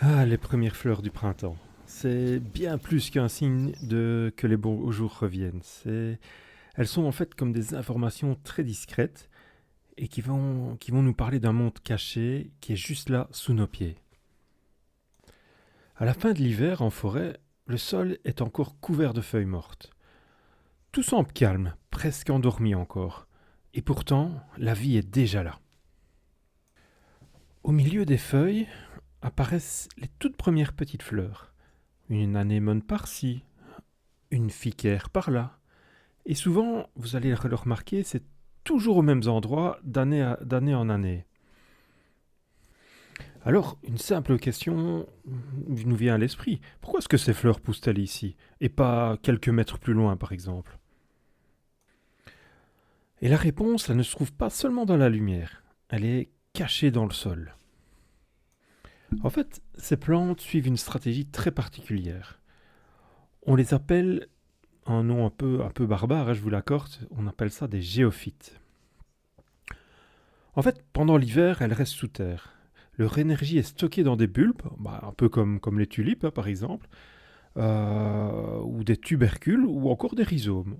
Ah, les premières fleurs du printemps. C'est bien plus qu'un signe de que les beaux jours reviennent. Elles sont en fait comme des informations très discrètes et qui vont nous parler d'un monde caché qui est juste là sous nos pieds. À la fin de l'hiver, en forêt, le sol est encore couvert de feuilles mortes. Tout semble calme, presque endormi encore. Et pourtant, la vie est déjà là. Au milieu des feuilles apparaissent les toutes premières petites fleurs. Une anémone par-ci, une ficaire par-là. Et souvent, vous allez le remarquer, c'est toujours aux mêmes endroits d'année en année. Alors, une simple question nous vient à l'esprit. Pourquoi est-ce que ces fleurs poussent-elles ici et pas quelques mètres plus loin, par exemple? Et la réponse, elle ne se trouve pas seulement dans la lumière. Elle est cachée dans le sol. En fait, ces plantes suivent une stratégie très particulière. On les appelle, un nom un peu barbare, hein, je vous l'accorde, on appelle ça des géophytes. En fait, pendant l'hiver, elles restent sous terre. Leur énergie est stockée dans des bulbes, un peu comme les tulipes hein, par exemple, ou des tubercules, ou encore des rhizomes.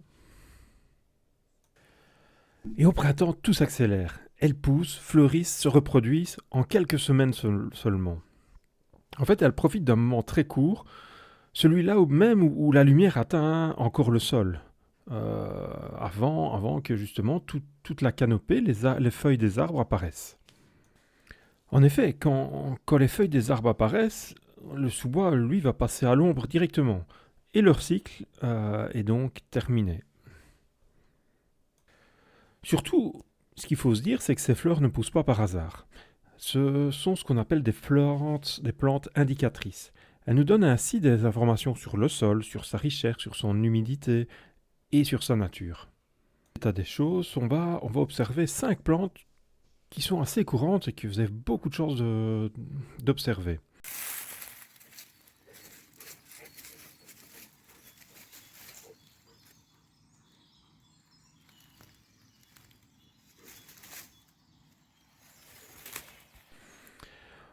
Et au printemps, tout s'accélère. Elles poussent, fleurissent, se reproduisent en quelques semaines seulement. En fait, elles profitent d'un moment très court, celui-là où la lumière atteint encore le sol, avant que justement toute la canopée, les feuilles des arbres apparaissent. En effet, quand les feuilles des arbres apparaissent, le sous-bois, lui, va passer à l'ombre directement. Et leur cycle est donc terminé. Surtout, ce qu'il faut se dire, c'est que ces fleurs ne poussent pas par hasard. Ce sont ce qu'on appelle des plantes indicatrices. Elles nous donnent ainsi des informations sur le sol, sur sa richesse, sur son humidité et sur sa nature. L'état des choses, on va observer 5 plantes qui sont assez courantes et que vous avez beaucoup de chances d'observer.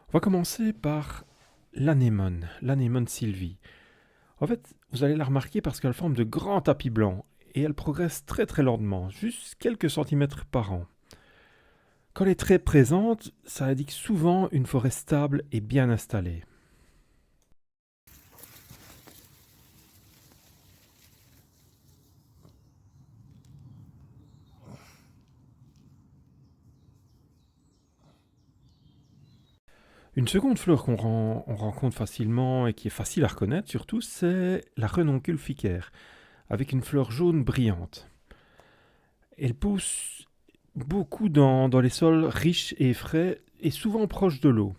On va commencer par l'anémone sylvie. En fait, vous allez la remarquer parce qu'elle forme de grands tapis blancs et elle progresse très très lentement, juste quelques centimètres par an. Quand elle est très présente, ça indique souvent une forêt stable et bien installée. Une seconde fleur on rencontre facilement et qui est facile à reconnaître surtout, c'est la renoncule ficaire, avec une fleur jaune brillante. Elle pousse beaucoup dans les sols riches et frais et souvent proches de l'eau.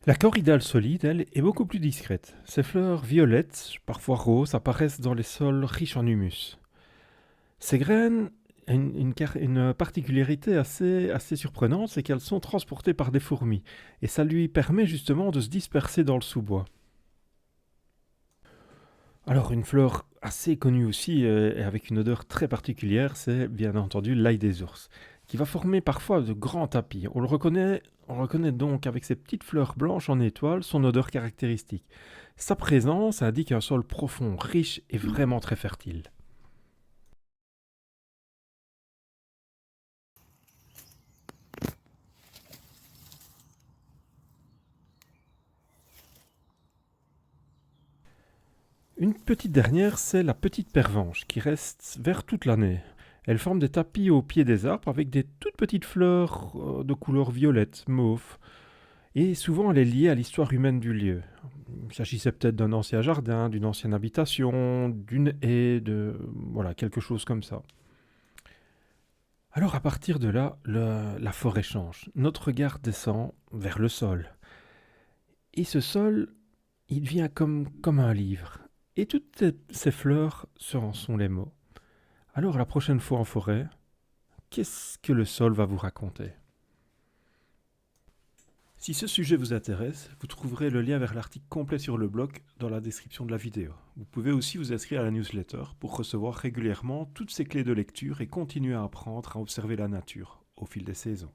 La corridale solide, elle, est beaucoup plus discrète. Ses fleurs violettes, parfois roses, apparaissent dans les sols riches en humus. Ces graines ont une particularité assez surprenante, c'est qu'elles sont transportées par des fourmis. Et ça lui permet justement de se disperser dans le sous-bois. Alors une fleur assez connue aussi et avec une odeur très particulière, c'est bien entendu l'ail des ours, qui va former parfois de grands tapis. On reconnaît donc avec ses petites fleurs blanches en étoile son odeur caractéristique. Sa présence indique un sol profond, riche et vraiment très fertile. Une petite dernière, c'est la petite pervenche, qui reste verte toute l'année. Elle forme des tapis au pied des arbres avec des toutes petites fleurs de couleur violette, mauve. Et souvent, elle est liée à l'histoire humaine du lieu. Il s'agissait peut-être d'un ancien jardin, d'une ancienne habitation, d'une haie, voilà, quelque chose comme ça. Alors à partir de là, la forêt change. Notre regard descend vers le sol. Et ce sol, il devient comme un livre. Et toutes ces fleurs sont les mots. Alors la prochaine fois en forêt, qu'est-ce que le sol va vous raconter? Si ce sujet vous intéresse, vous trouverez le lien vers l'article complet sur le blog dans la description de la vidéo. Vous pouvez aussi vous inscrire à la newsletter pour recevoir régulièrement toutes ces clés de lecture et continuer à apprendre à observer la nature au fil des saisons.